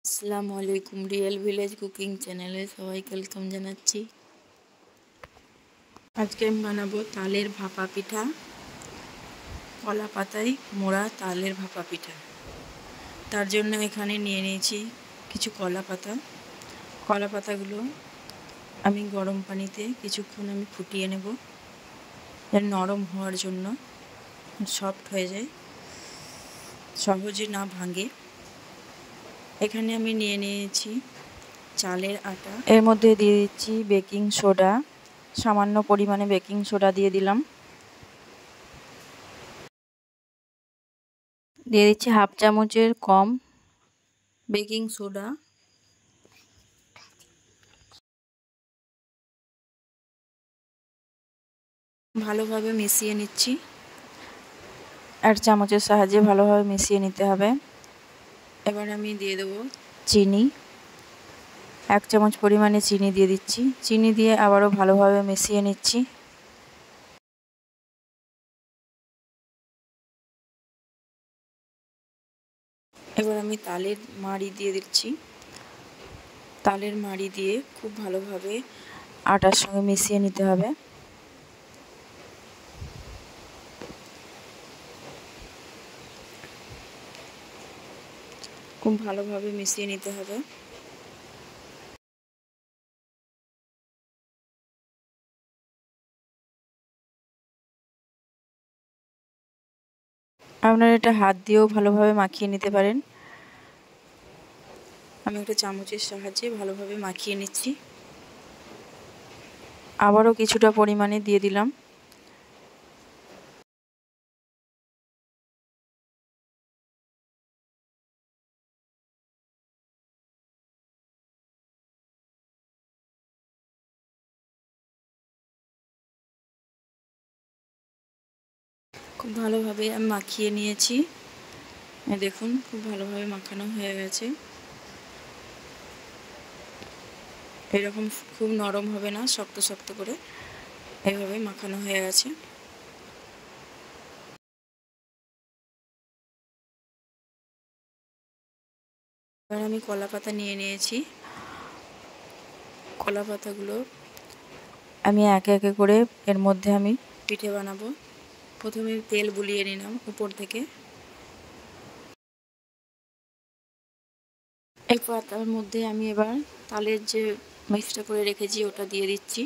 আসসালামু আলাইকুম, real village cooking চ্যানেলে সবাইকে ওয়েলকাম জানাচ্ছি। আজকে আমি বানাবো তালের ভাপা পিঠা, কলা পাতায় মোড়া তালের ভাপা পিঠা। তার জন্য এখানে নিয়ে নিয়েছি কিছু কলা পাতা। কলা পাতাগুলো আমি গরম পানিতে কিছুক্ষণ ফুটিয়ে নেব, যেন নরম হওয়ার জন্য, সফট হয়ে যায়, সহজে না ভাঙে। এখানে আমি নিয়ে নিয়েছি চালের আটা, এর মধ্যে দিয়ে দিচ্ছি বেকিং সোডা, সামান্য পরিমাণে বেকিং সোডা দিয়ে দিলাম। দিয়ে দিচ্ছি হাফ চামচের কম বেকিং সোডা। ভালোভাবে মিশিয়ে নিচ্ছি, এক চামচের সাহায্যে ভালোভাবে মিশিয়ে নিতে হবে। এবার আমি দিয়ে দেবো চিনি, এক চামচ পরিমাণে চিনি দিয়ে দিচ্ছি। চিনি দিয়ে আবারও ভালোভাবে মিশিয়ে নিচ্ছি। এবার আমি তালের মাড়ি দিয়ে দিচ্ছি। তালের মাড়ি দিয়ে খুব ভালোভাবে আটার সঙ্গে মিশিয়ে নিতে হবে। খুব ভালোভাবে মিশিয়ে নিতে হবে। আপনারা এটা হাত দিয়েও ভালোভাবে মাখিয়ে নিতে পারেন। আমি একটা চামচের সাহায্যে ভালোভাবে মাখিয়ে নিচ্ছি। আবারও কিছুটা পরিমাণে দিয়ে দিলাম। খুব ভালোভাবে আমি মাখিয়ে নিয়েছি। দেখুন, খুব ভালোভাবে মাখানো হয়ে গেছে। এরকম খুব নরম হবে না, শক্ত শক্ত করে এইভাবে মাখানো হয়ে গেছে। এবার আমি কলা পাতা নিয়ে নিয়েছি। কলা পাতাগুলো আমি একে একে করে এর মধ্যে আমি পিঠে বানাবো। প্রথমে তেল বুলিয়ে নিলাম উপর থেকে। এই পাতার মধ্যে আমি এবার তালের যে মিক্সটা করে রেখেছি ওটা দিয়ে দিচ্ছি।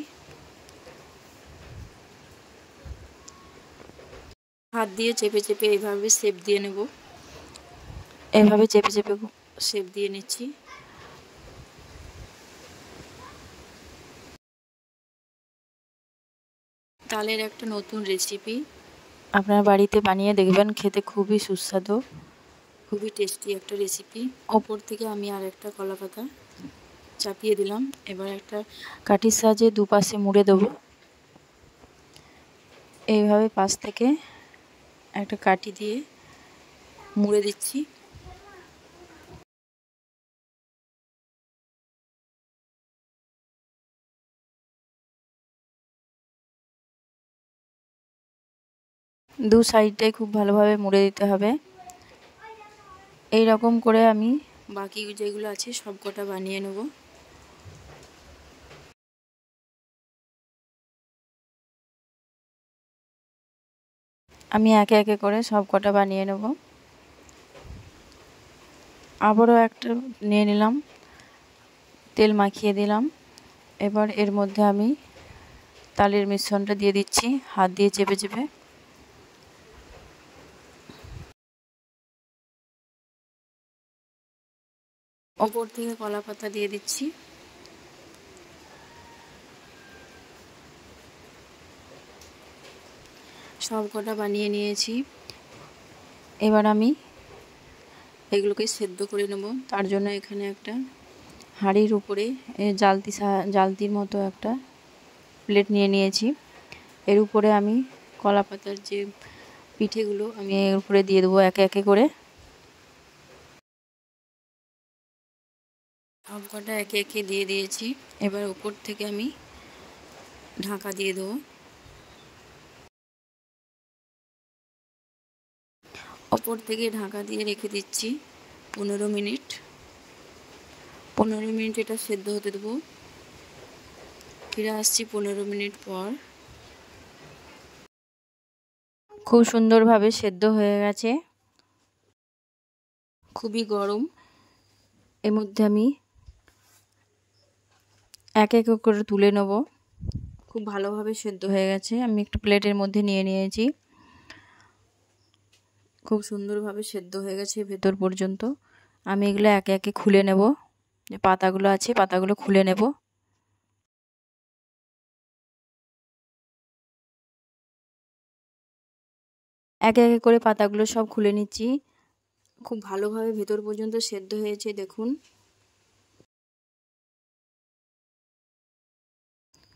হাত দিয়ে চেপে চেপে এইভাবে শেপ দিয়ে নেব। এইভাবে চেপে চেপে শেপ দিয়ে নিচ্ছি। তালের একটা নতুন রেসিপি, আপনার বাড়িতে বানিয়ে দেখবেন, খেতে খুবই সুস্বাদু, খুবই টেস্টি একটা রেসিপি। ওপর থেকে আমি আর একটা কলা পাতা চাপিয়ে দিলাম। এবার একটা কাঠির সাহায্যে দুপাশে মুড়ে দেবো। এইভাবে পাশ থেকে একটা কাঠি দিয়ে মুড়ে দিচ্ছি। দু সাইডটাই খুব ভালোভাবে মুড়ে দিতে হবে। এই রকম করে আমি বাকি যেগুলো আছে সব কটা বানিয়ে নেব। আমি একে একে করে সব কটা বানিয়ে নেব। আবারও একটা নিয়ে নিলাম, তেল মাখিয়ে দিলাম। এবার এর মধ্যে আমি তালের মিশ্রণটা দিয়ে দিচ্ছি হাত দিয়ে চেপে চেপে। ওপর থেকে কলা পাতা দিয়ে দিচ্ছি। সব কটা বানিয়ে নিয়েছি। এবার আমি এগুলোকে সেদ্ধ করে নেব। তার জন্য এখানে একটা হাঁড়ির উপরে জালতির মতো একটা প্লেট নিয়ে নিয়েছি। এর উপরে আমি কলা পাতার যে পিঠেগুলো আমি এর উপরে দিয়ে দেবো একে একে করে। সব কটা একে একে দিয়ে দিয়েছি। এবার উপর থেকে আমি ঢাকা দিয়ে দেবো। ওপর থেকে ঢাকা দিয়ে রেখে দিচ্ছি 15 মিনিট। 15 মিনিট এটা সেদ্ধ হতে দেবো। ফিরে আসছি 15 মিনিট পর। খুব সুন্দরভাবে সেদ্ধ হয়ে গেছে। খুবই গরম। এর মধ্যে আমি এক এক করে তুলে নেব। খুব ভালোভাবে সেদ্ধ হয়ে গেছে। আমি একটা প্লেটের মধ্যে নিয়ে নিয়েছি। খুব সুন্দরভাবে সেদ্ধ হয়ে গেছে ভেতর পর্যন্ত। আমি এগুলো একে একে খুলে নেব। যে পাতাগুলো আছে পাতাগুলো খুলে নেব। একে একে করে পাতাগুলো সব খুলে নিচ্ছি। খুব ভালোভাবে ভেতর পর্যন্ত সেদ্ধ হয়েছে দেখুন।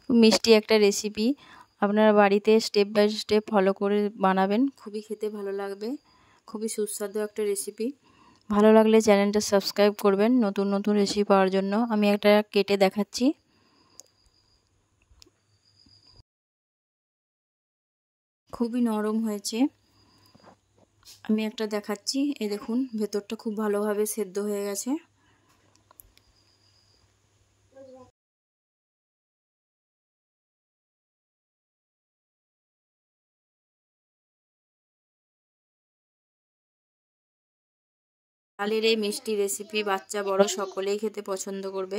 মিষ্টি একটা রেসিপি, আপনারা বাড়িতে স্টেপ বাই স্টেপ ফলো করে বানাবেন, খুবই খেতে ভালো লাগবে। খুবই সুস্বাদু একটা রেসিপি। ভালো লাগলে চ্যানেলটা সাবস্ক্রাইব করবেন নতুন নতুন রেসিপি পাওয়ার জন্য। আমি একটা কেটে দেখাচ্ছি। খুবই নরম হয়েছে। আমি একটা দেখাচ্ছি, এই দেখুন ভেতরটা খুব ভালোভাবে সেদ্ধ হয়ে গেছে। তালের এই মিষ্টি রেসিপি বাচ্চা বড় সকলেই খেতে পছন্দ করবে।